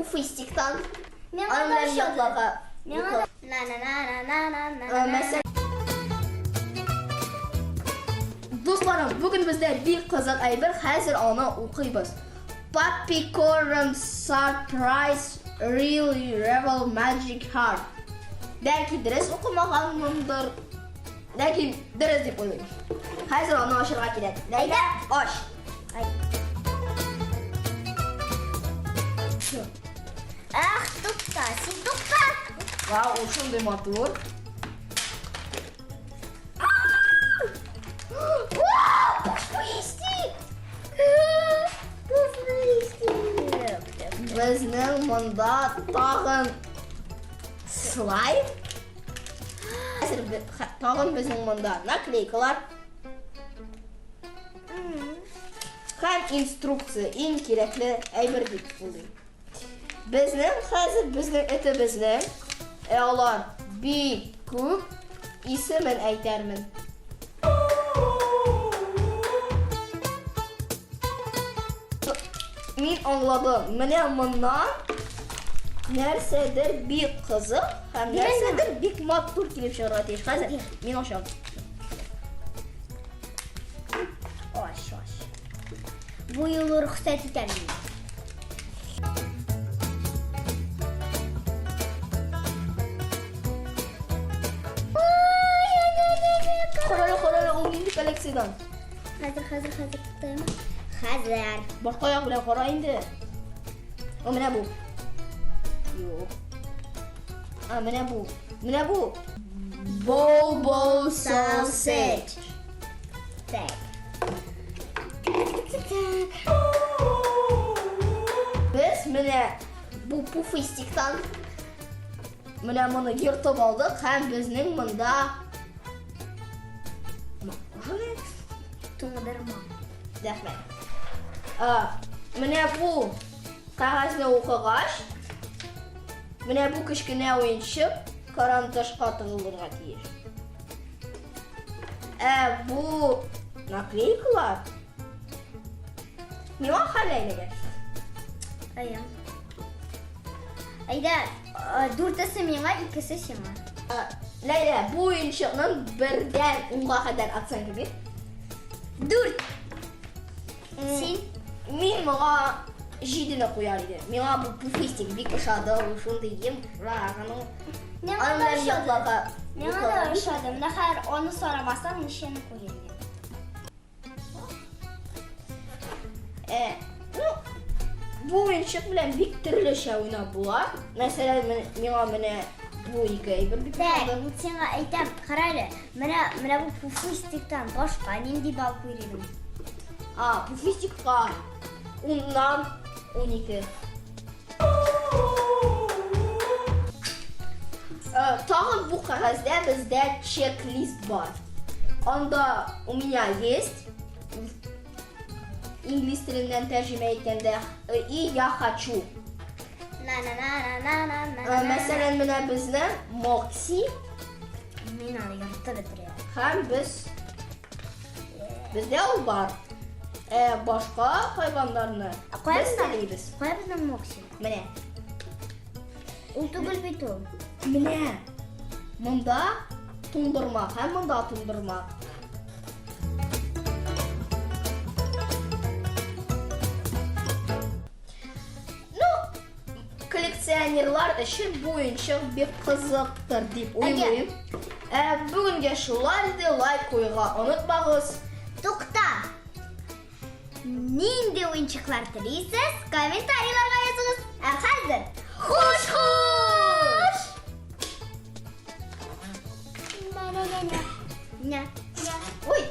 пуфистиктан. Мен Анлар ғана ятларға. на-на-на-на-на-на. Достарым, бүгін бізде бик қызық әйбер, хәзер аны оқимыз. Puppycorn surprise really rebel magic heart. Бәлки дұрыс оқымағанмындыр. Ләкин дұрыс деп ойлаймын. Хәзер аны ашырға келеді. Ләйла, аш. Ах, тоқта, сен тоқта. Вау, ол шындай матур. Біздің мұнда тағын слайд. Тағын біздің мұнда наклейкалар. Һәм инструкция, ең керекті әйбер деп ойлаймын. Біздің қазір біздің ітіміздің олар бик көп исемен әйтермін. Мен аңладым. Менә моннан нәрсәдер бик қызық һәм нәрсәдер бик матур килеп чыгарга тиеш. Хәзер мин ашам. Аш. Бу юлы рөхсәт итәм. Қоралы, ул минең коллекциядан. Хәзер тоқтаймы? Хәзер. Башка як белән кара инде. Менә бу. Юк. Менә бу. Bobo sausage. Так. Biz менә бу пуфистиктан менә моны йыртып алдык һәм безнең монда Туңдырма. Рәхмәт. Менә бу кагазны укыгач, менә бу кечкенә уенчык карандашка тыгылырга тиеш. Бу наклейкалар миңа хәләйләгән. Айда, дүртесе миңа, икесе сиңа. Ләйлә, бу уенчыкның 1-дән 10-га кадәр оценка бир. 4. Син? Мин моңа 7-не куяр иде. Миңа бу пуфистик бик ошады, шундый ем. Миңа да ошады. Нәхәр оны сорамасам, нишәне куяр идем. Бу уенчык белән бик төрлечә уйнап була. Мәсәлән, миңа менә бу ике әйбер бик ошады. Сиңа әйтәм, карале. Менә бу пуфистиктан башка нинди бал куяр идем? Пуфистикка 10-нан 12. Тагын бу кагазда бездә чек-лист бар. Анда у меня есть инглиз теленнән тәрҗемә иткәндә и я хочу. Мәсәлән, менә безнең Мокси. Мин аны яртып бетерәм. Һәм бездә ул бар. Башка хайваннарны без телибез. Кая безнең Мокси? Менә. Ул түгел бит ул. Менә монда туңдырма, һәм монда туңдырма. Коллекционерлар өчен бу уенчык бик кызыктыр дип уйлыйм. Бүгенгә шулай иде, лайк куйга онытмагыз. Тукта! Нинди уенчыклар телисез? Комментарийларга языгыз. Хәзер хуш! Ня. Ой!